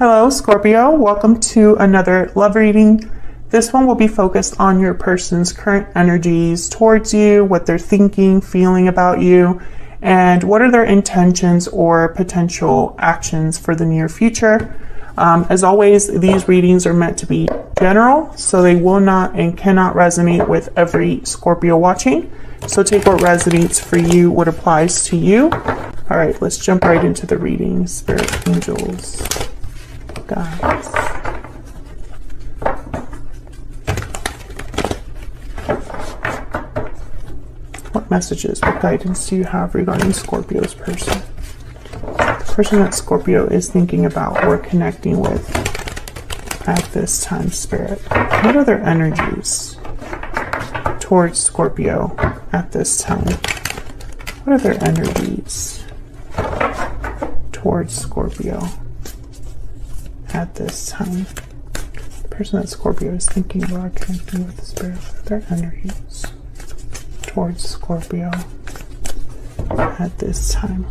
Hello, Scorpio. Welcome to another love reading. This one will be focused on your person's current energies towards you, what they're thinking, feeling about you, and what are their intentions or potential actions for the near future. As always, these readings are meant to be general, so they will not and cannot resonate with every Scorpio watching. So take what resonates for you, what applies to you. All right, let's jump right into the reading. Spirit, angels, guides. What messages, what guidance do you have regarding Scorpio's person? The person that Scorpio is thinking about or connecting with at this time, Spirit. What are their energies towards Scorpio at this time? What are their energies towards Scorpio at this time? The person that Scorpio is thinking about connecting with the Spirit. What are their energies towards Scorpio at this time?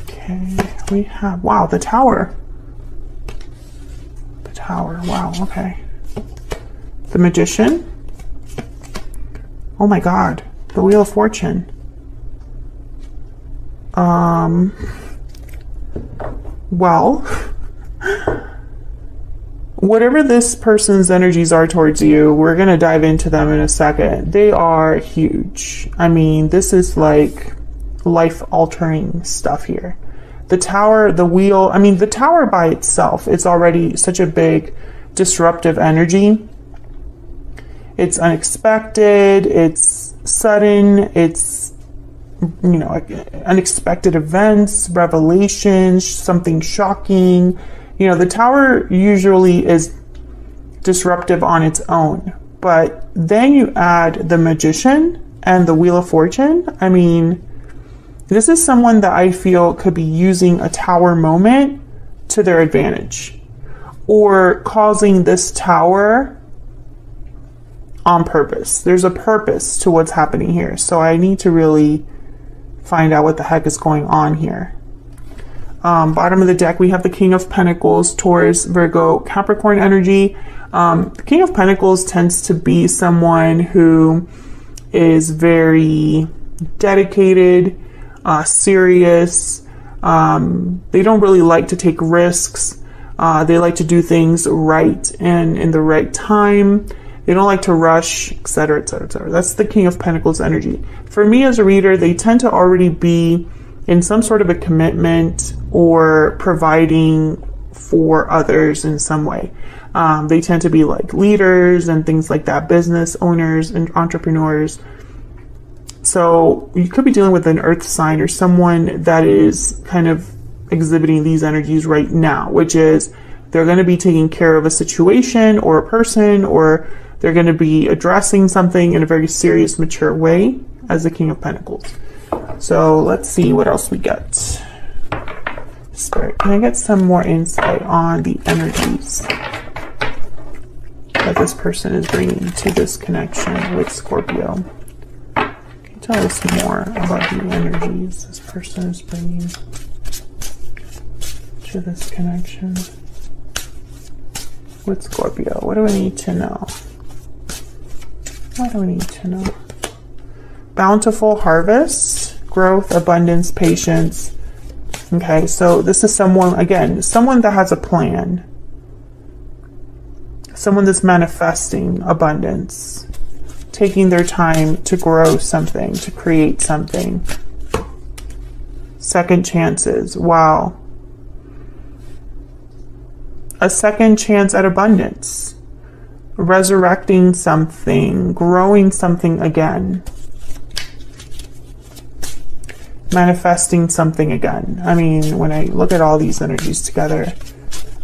Okay, we have, wow, the Tower. The Tower, wow, okay. The Magician. Oh my God, the Wheel of Fortune. Well, whatever this person's energies are towards you, we're going to dive into them in a second. They are huge. I mean, this is like life-altering stuff here. The Tower, the Wheel, I mean, the Tower by itself, it's already such a big disruptive energy. It's unexpected, it's sudden, it's, you know, unexpected events, revelations, something shocking. You know, the Tower usually is disruptive on its own, but then you add the Magician and the Wheel of Fortune. I mean, this is someone that I feel could be using a Tower moment to their advantage, or causing this Tower on purpose. There's a purpose to what's happening here. So I need to really find out what the heck is going on here. Bottom of the deck, we have the King of Pentacles, Taurus, Virgo, Capricorn energy. The King of Pentacles tends to be someone who is very dedicated, serious. They don't really like to take risks. They like to do things right and in the right time. They don't like to rush, etc., etc., etc. That's the King of Pentacles energy. For me as a reader, they tend to already be in some sort of a commitment or providing for others in some way. They tend to be like leaders and things like that, business owners and entrepreneurs. So you could be dealing with an earth sign or someone that is kind of exhibiting these energies right now, which is they're going to be taking care of a situation or a person, or they're going to be addressing something in a very serious, mature way as the King of Pentacles. So let's see what else we get. Spirit, can I get some more insight on the energies that this person is bringing to this connection with Scorpio? Can you tell us more about the energies this person is bringing to this connection with Scorpio? What do I need to know? What do we need to know? Bountiful harvest, growth, abundance, patience. Okay, so this is someone, again, someone that has a plan. Someone that's manifesting abundance, taking their time to grow something, to create something. Second chances, wow. A second chance at abundance. Resurrecting something, growing something again. Manifesting something again. I mean, when I look at all these energies together,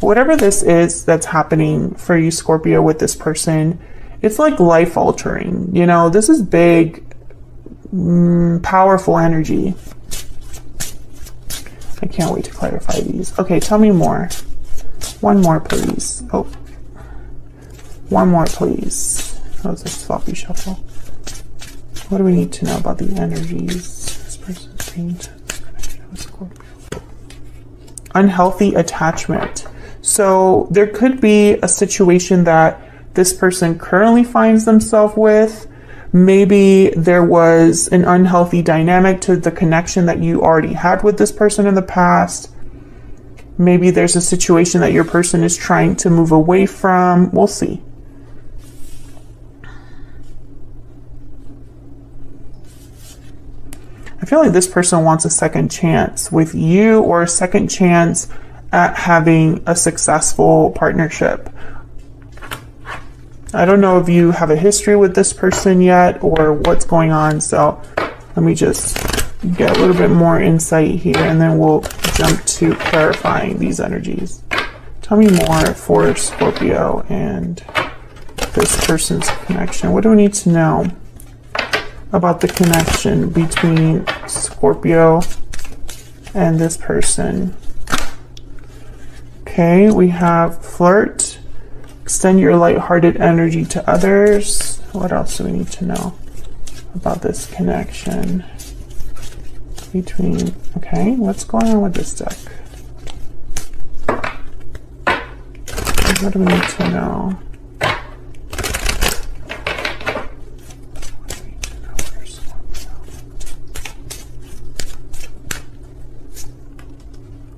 whatever this is that's happening for you, Scorpio, with this person, it's like life altering. You know, this is big, powerful energy. I can't wait to clarify these. Okay, tell me more. One more, please. Oh, one more, please. That was a sloppy shuffle. What do we need to know about the energies this person's bringing to this connection with Scorpio. Unhealthy attachment. So there could be a situation that this person currently finds themselves with. Maybe there was an unhealthy dynamic to the connection that you already had with this person in the past. Maybe there's a situation that your person is trying to move away from. We'll see. I feel like this person wants a second chance with you, or a second chance at having a successful partnership. I don't know if you have a history with this person yet or what's going on. So let me just get a little bit more insight here, and then we'll jump to clarifying these energies. Tell me more for Scorpio and this person's connection. What do we need to know about the connection between Scorpio and this person? Okay, we have flirt. Extend your lighthearted energy to others. What else do we need to know about this connection between... Okay, what's going on with this deck? What do we need to know?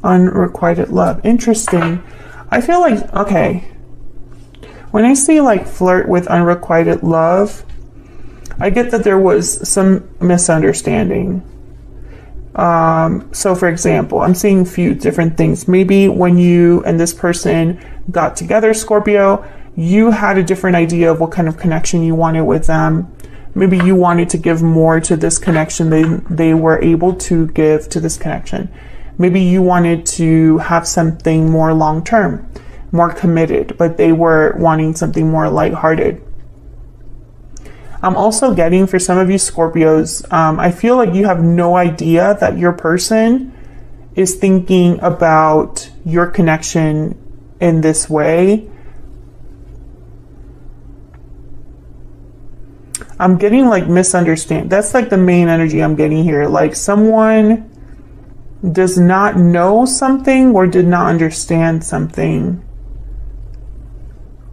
Unrequited love. Interesting. I feel like, okay, when I see like flirt with unrequited love, I get that there was some misunderstanding. So for example, I'm seeing a few different things. Maybe when you and this person got together, Scorpio, you had a different idea of what kind of connection you wanted with them. Maybe you wanted to give more to this connection than they were able to give to this connection. Maybe you wanted to have something more long-term, more committed, but they were wanting something more lighthearted. I'm also getting, for some of you Scorpios, I feel like you have no idea that your person is thinking about your connection in this way. I'm getting like misunderstand. That's like the main energy I'm getting here. Like someone does not know something or did not understand something.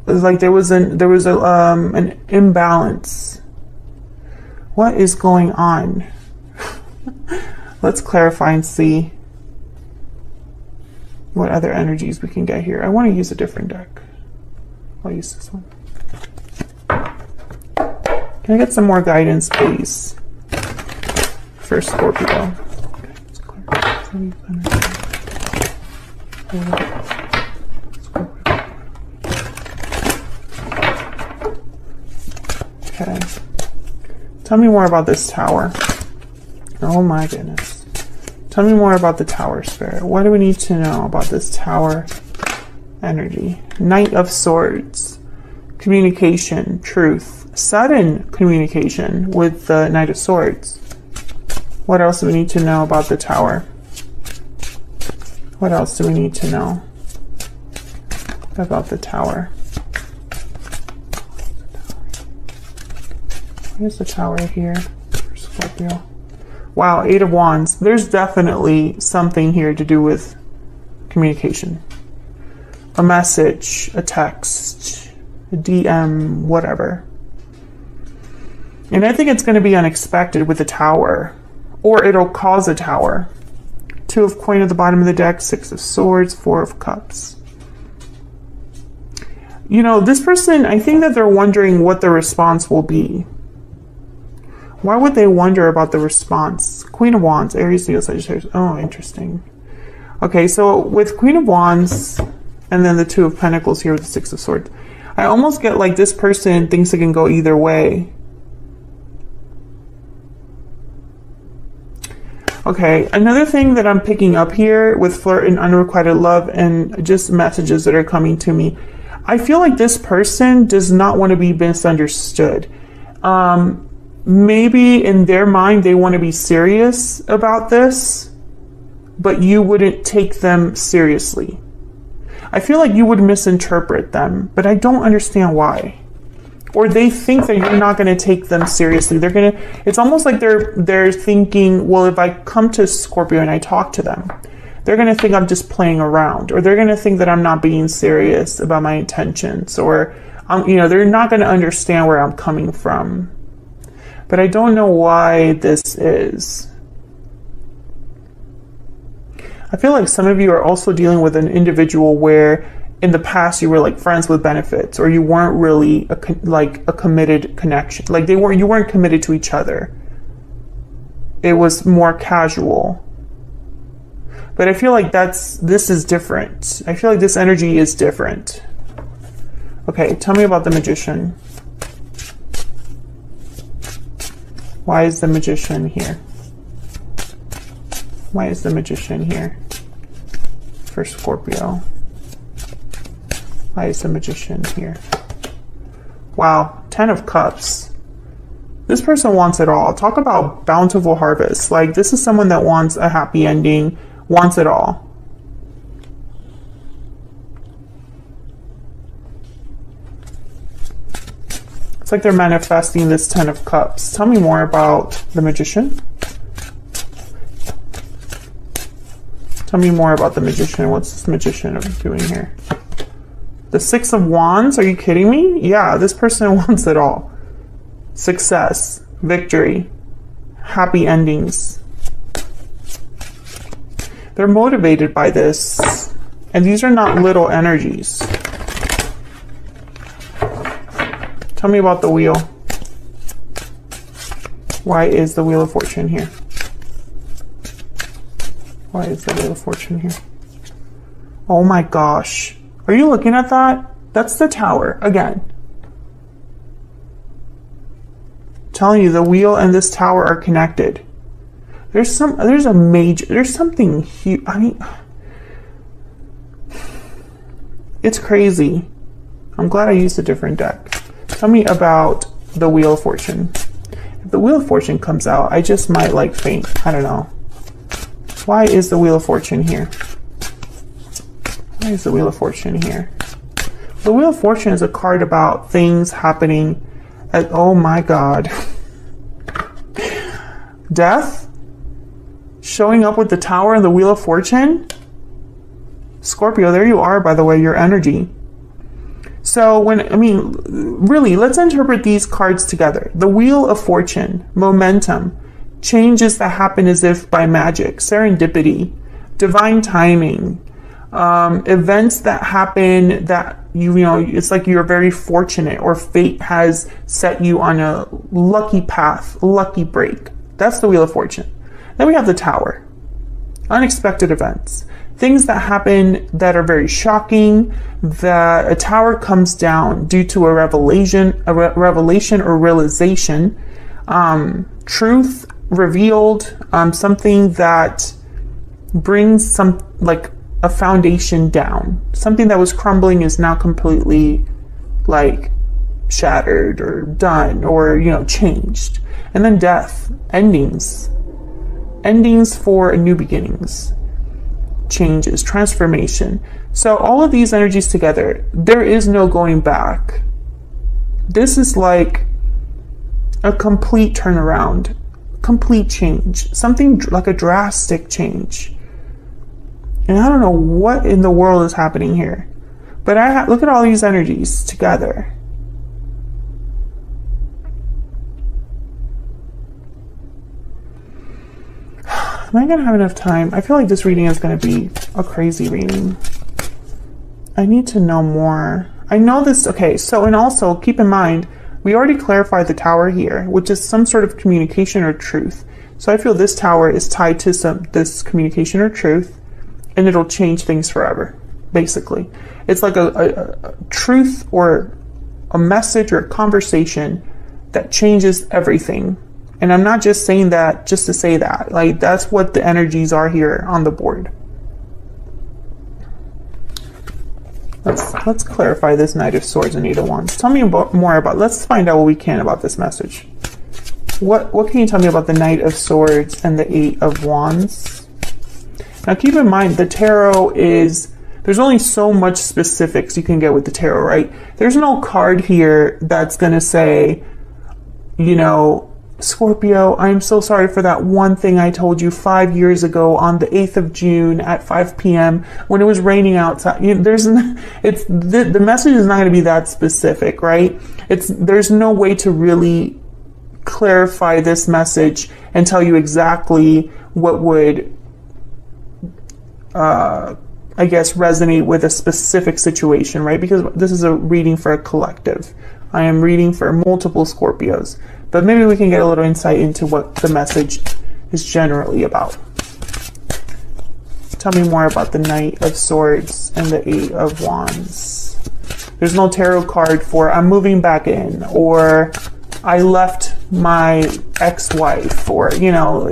It was like there was an imbalance. What is going on? Let's clarify and see what other energies we can get here. I want to use a different deck. I'll use this one. Can I get some more guidance, please, for Scorpio? Okay. Tell me more about this tower. Oh my goodness. Tell me more about the tower, Spirit. What do we need to know about this tower energy? Knight of Swords. Communication, truth. Sudden communication with the Knight of Swords. What else do we need to know about the tower? What else do we need to know about the tower? Here's the tower here for Scorpio. Wow, 8 of Wands. There's definitely something here to do with communication. A message, a text, a DM, whatever. And I think it's going to be unexpected with the tower. Or it'll cause a tower. 2 of Coin at the bottom of the deck, 6 of Swords, 4 of Cups. You know, this person, I think that they're wondering what the response will be. Why would they wonder about the response? Queen of Wands, Aries, Leo, Sagittarius. Oh, interesting. Okay, so with Queen of Wands and then the 2 of Pentacles here with the 6 of Swords, I almost get like this person thinks it can go either way. Okay, another thing that I'm picking up here with flirt and unrequited love and just messages that are coming to me, I feel like this person does not want to be misunderstood. Maybe in their mind they want to be serious about this, but you wouldn't take them seriously. I feel like you would misinterpret them, but I don't understand why. or they think that you're not going to take them seriously. It's almost like they're thinking, well, if I come to Scorpio and I talk to them, they're going to think I'm just playing around, or they're going to think that I'm not being serious about my intentions, or they're not going to understand where I'm coming from. But I don't know why this is. I feel like some of you are also dealing with an individual where in the past you were like friends with benefits, or you weren't really a committed connection. Like you weren't committed to each other. It was more casual. But I feel like this is different. I feel like this energy is different. Okay, tell me about the Magician. Why is the Magician here? Why is the Magician here for Scorpio? Why is the Magician here? Wow, 10 of Cups. This person wants it all. Talk about bountiful harvest. Like, this is someone that wants a happy ending, wants it all. It's like they're manifesting this 10 of Cups. Tell me more about the Magician. Tell me more about the Magician. What's this Magician doing here? The 6 of Wands? Are you kidding me? Yeah, this person wants it all. Success, victory, happy endings. They're motivated by this. And these are not little energies. Tell me about the Wheel. Why is the Wheel of Fortune here? Why is the Wheel of Fortune here? Oh my gosh. Are you looking at that? That's the Tower again. I'm telling you, the Wheel and this Tower are connected. There's something huge. I mean, it's crazy. I'm glad I used a different deck. Tell me about the Wheel of Fortune. If the Wheel of Fortune comes out, I just might like faint. I don't know. Why is the Wheel of Fortune here? Why is the Wheel of Fortune here? The Wheel of Fortune is a card about things happening at, oh my God. Death? Showing up with the Tower and the Wheel of Fortune? Scorpio, there you are, by the way, your energy. So really, let's interpret these cards together. The Wheel of Fortune, momentum, changes that happen as if by magic, serendipity, divine timing, events that happen that it's like you're very fortunate, or fate has set you on a lucky path, lucky break. That's the Wheel of Fortune. Then we have the Tower, unexpected events. Things that happen that are very shocking, that a tower comes down due to a revelation or realization, truth revealed, something that brings some, like a foundation down. Something that was crumbling is now completely like shattered or done or, changed. And then death, endings for new beginnings. Changes, transformation. So all of these energies together, there is no going back. This is like a complete turnaround, complete change, something like a drastic change. And I don't know what in the world is happening here, but look at all these energies together. Am I going to have enough time? I feel like this reading is going to be a crazy reading. I need to know more. I know this. Okay, so, and also keep in mind, we already clarified the Tower here, which is some sort of communication or truth. So I feel this Tower is tied to this communication or truth, and it'll change things forever, basically. It's like a truth or a message or a conversation that changes everything. And I'm not just saying that just to say that. Like, that's what the energies are here on the board. Let's clarify this Knight of Swords and Eight of Wands. Tell me more about, let's find out what we can about this message. What can you tell me about the Knight of Swords and the Eight of Wands? Now keep in mind, the tarot is there's only so much specifics you can get with the tarot, right? There's no card here that's going to say, you know, Scorpio, I'm so sorry for that one thing I told you 5 years ago on the 8th of June at 5 p.m. when it was raining outside. You know, the message is not going to be that specific, right? There's no way to really clarify this message and tell you exactly what would, I guess, resonate with a specific situation, right? Because this is a reading for a collective. I am reading for multiple Scorpios, but maybe we can get a little insight into what the message is generally about. Tell me more about the Knight of Swords and the Eight of Wands. There's no tarot card for I'm moving back in, or I left my ex-wife, or, you know,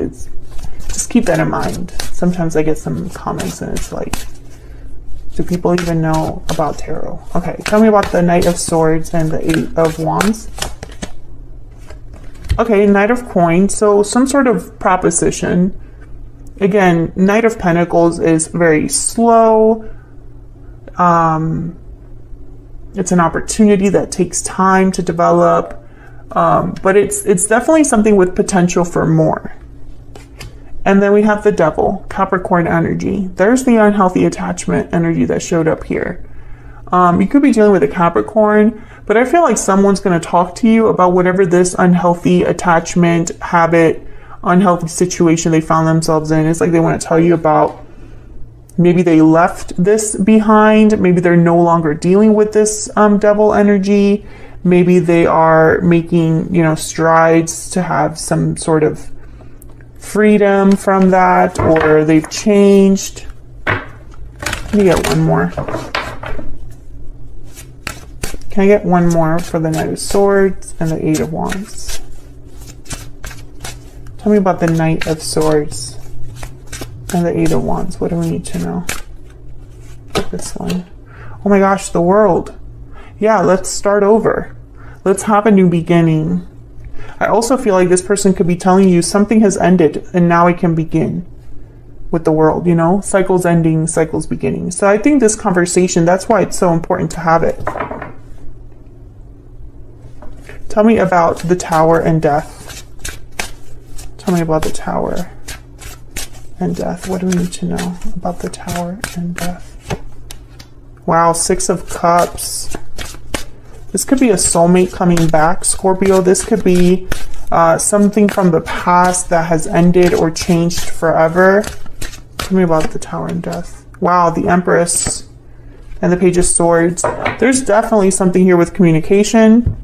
just keep that in mind. Sometimes I get some comments and it's like, do people even know about tarot? Okay, tell me about the Knight of Swords and the Eight of Wands. Okay, Knight of Coins, so some sort of proposition. Again, Knight of Pentacles is very slow. It's an opportunity that takes time to develop, but it's definitely something with potential for more. And then we have the Devil, Capricorn energy. There's the unhealthy attachment energy that showed up here. You could be dealing with a Capricorn, but I feel like someone's going to talk to you about whatever this unhealthy attachment, habit, unhealthy situation they found themselves in. It's like they want to tell you about maybe they left this behind. Maybe they're no longer dealing with this Devil energy. Maybe they are making, you know, strides to have some sort of freedom from that, or they've changed. Let me get one more. Can I get one more for the Knight of Swords and the Eight of Wands? Tell me about the Knight of Swords and the Eight of Wands. What do we need to know? This one. Oh my gosh, the World. Yeah, let's start over. Let's have a new beginning. I also feel like this person could be telling you something has ended and now it can begin with the World, you know? Cycles ending, cycles beginning. So I think this conversation, that's why it's so important to have it. Tell me about the Tower and Death. Tell me about the Tower and Death. What do we need to know about the Tower and Death? Wow, Six of Cups. This could be a soulmate coming back, Scorpio. This could be something from the past that has ended or changed forever. Tell me about the Tower and Death. Wow, the Empress and the Page of Swords. There's definitely something here with communication.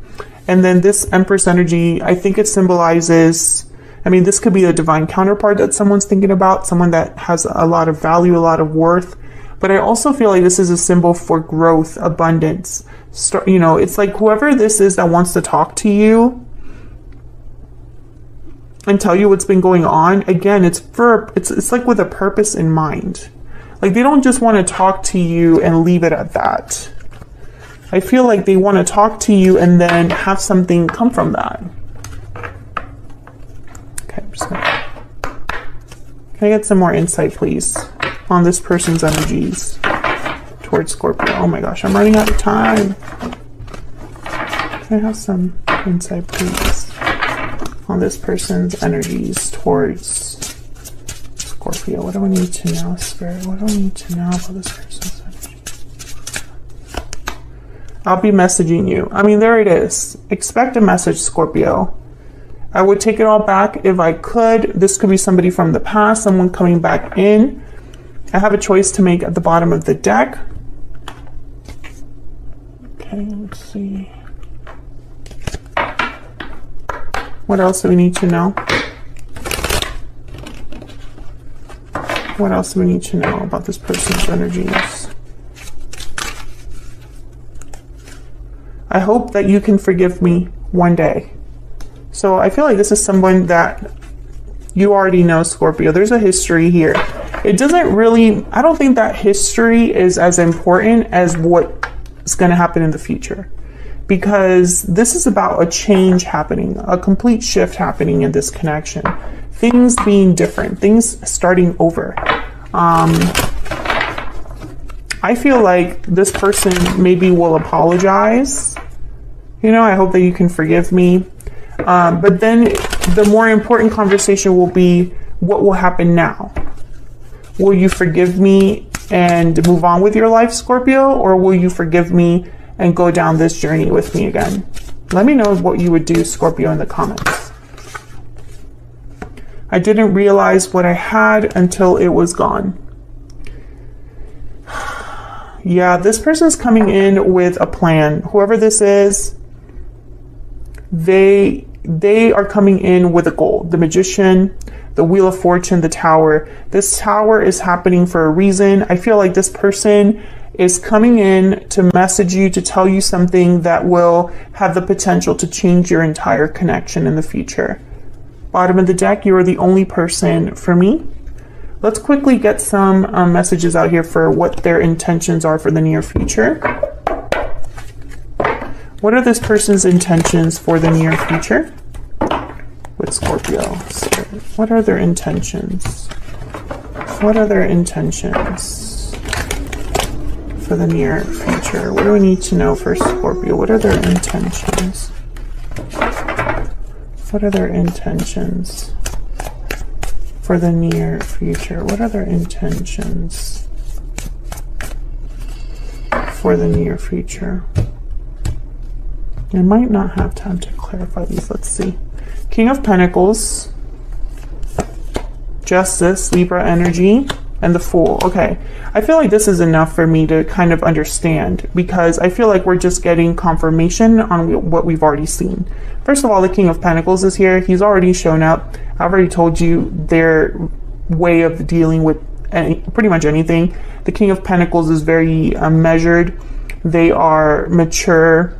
And then this Empress energy, I think it symbolizes, I mean, this could be a divine counterpart that someone's thinking about, someone that has a lot of value, a lot of worth. But I also feel like this is a symbol for growth, abundance. You know, it's like whoever this is that wants to talk to you and tell you what's been going on, again, it's like with a purpose in mind. Like they don't just want to talk to you and leave it at that. I feel like they want to talk to you and then have something come from that. Okay, I'm just gonna... Can I get some more insight, please, on this person's energies towards Scorpio? Oh my gosh, I'm running out of time. Can I have some insight, please, on this person's energies towards Scorpio? What do we need to know, Spirit? What do we need to know about this person's energy? I'll be messaging you. I mean, there it is. Expect a message, Scorpio. I would take it all back if I could. This could be somebody from the past, someone coming back in. I have a choice to make at the bottom of the deck. Okay, let's see. What else do we need to know? What else do we need to know about this person's energies? I hope that you can forgive me one day. So I feel like this is someone that you already know, Scorpio. There's a history here. It doesn't really, I don't think that history is as important as what is going to happen in the future. Because this is about a change happening, a complete shift happening in this connection. Things being different, things starting over. I feel like this person maybe will apologize. You know, I hope that you can forgive me. But then the more important conversation will be, what will happen now? Will you forgive me and move on with your life, Scorpio? Or will you forgive me and go down this journey with me again? Let me know what you would do, Scorpio, in the comments. I didn't realize what I had until it was gone. Yeah, this person's coming in with a plan. Whoever this is, they are coming in with a goal. The Magician, the Wheel of Fortune, the Tower. This Tower is happening for a reason. I feel like this person is coming in to message you, to tell you something that will have the potential to change your entire connection in the future. Bottom of the deck, you are the only person for me. Let's quickly get some messages out here for what their intentions are for the near future. What are this person's intentions for the near future with Scorpio? What are their intentions? What are their intentions for the near future? What do we need to know for Scorpio? What are their intentions? What are their intentions for the near future? What are their intentions for the near future? I might not have time to clarify these. Let's see. King of Pentacles, Justice, Libra energy, and the Fool. Okay, I feel like this is enough for me to kind of understand, because I feel like we're just getting confirmation on what we've already seen. First of all, the King of Pentacles is here. He's already shown up. I've already told you their way of dealing with pretty much anything. The King of Pentacles is very measured. They are mature.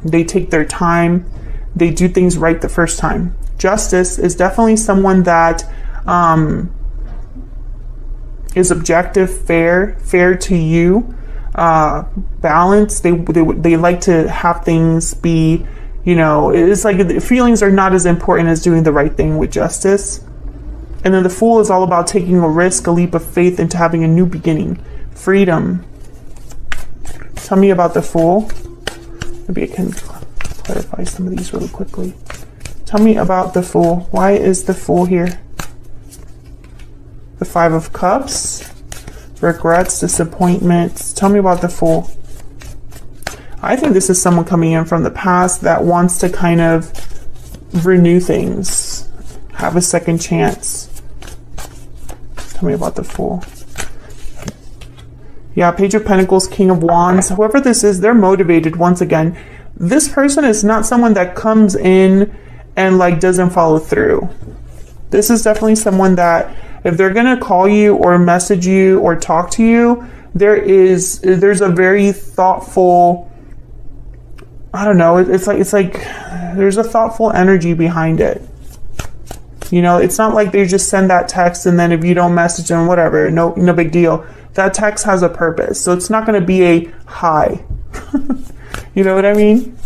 They take their time. They do things right the first time. Justice is definitely someone that is objective, fair to you, balanced. They like to have things be, you know, it's like the feelings are not as important as doing the right thing with Justice. And then the Fool is all about taking a risk, a leap of faith into having a new beginning, freedom. Tell me about the Fool. Maybe I can clarify some of these really quickly. Tell me about the Fool. Why is the Fool here? The Five of Cups, regrets, disappointments. Tell me about the Fool. I think this is someone coming in from the past that wants to kind of renew things, have a second chance. Tell me about the Fool. Yeah, Page of Pentacles, King of Wands. Whoever this is, they're motivated once again. This person is not someone that comes in and like doesn't follow through. This is definitely someone that if they're going to call you or message you or talk to you, there's a very thoughtful, I don't know, it's like there's a thoughtful energy behind it. You know, it's not like they just send that text and then if you don't message them, whatever, no big deal. That text has a purpose. So it's not going to be a hi. You know what I mean?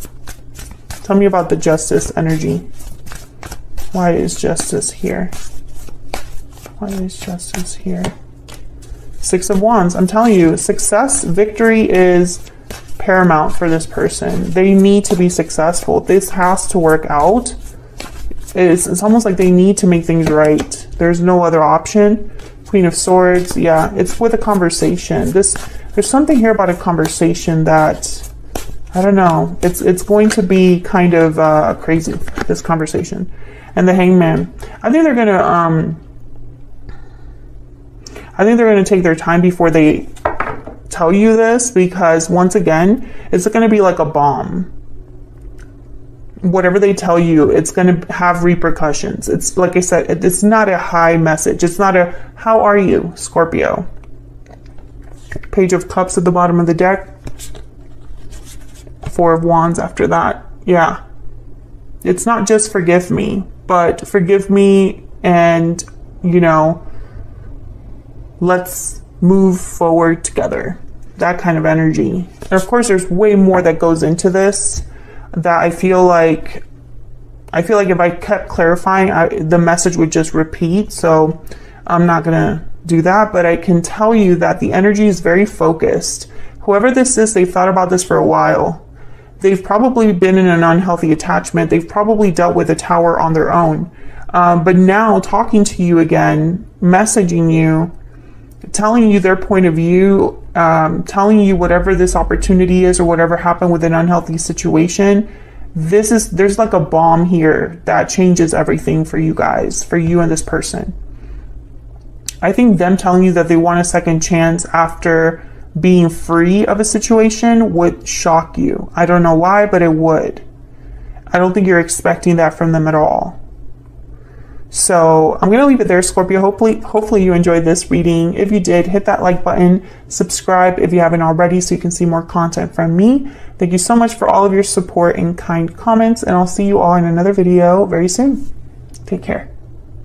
Tell me about the Justice energy. Why is Justice here? Why is Justice here? Six of Wands. I'm telling you, success, victory is paramount for this person. They need to be successful. This has to work out. It's almost like they need to make things right. There's no other option. Queen of Swords. Yeah, it's with a conversation. There's something here about a conversation that, I don't know. It's going to be kind of crazy, this conversation. And the Hangman. I think they're gonna take their time before they tell you this, because once again, it's gonna be like a bomb. Whatever they tell you, it's gonna have repercussions. It's like I said, it's not a high message. It's not a, how are you, Scorpio? Page of Cups at the bottom of the deck. Four of Wands after that. Yeah. It's not just forgive me, but forgive me and, you know, let's move forward together. That kind of energy. And of course, there's way more that goes into this that I feel like if I kept clarifying, the message would just repeat. So I'm not gonna do that, but I can tell you that the energy is very focused. Whoever this is, they've thought about this for a while. They've probably been in an unhealthy attachment. They've probably dealt with a tower on their own. But now talking to you again, messaging you, telling you their point of view, telling you whatever this opportunity is or whatever happened with an unhealthy situation, there's like a bomb here that changes everything for you guys, for you and this person. I think them telling you that they want a second chance after being free of a situation would shock you. I don't know why, but it would. I don't think you're expecting that from them at all. So I'm going to leave it there, Scorpio. Hopefully you enjoyed this reading. If you did, hit that like button, subscribe if you haven't already so you can see more content from me. Thank you so much for all of your support and kind comments, and I'll see you all in another video very soon. Take care.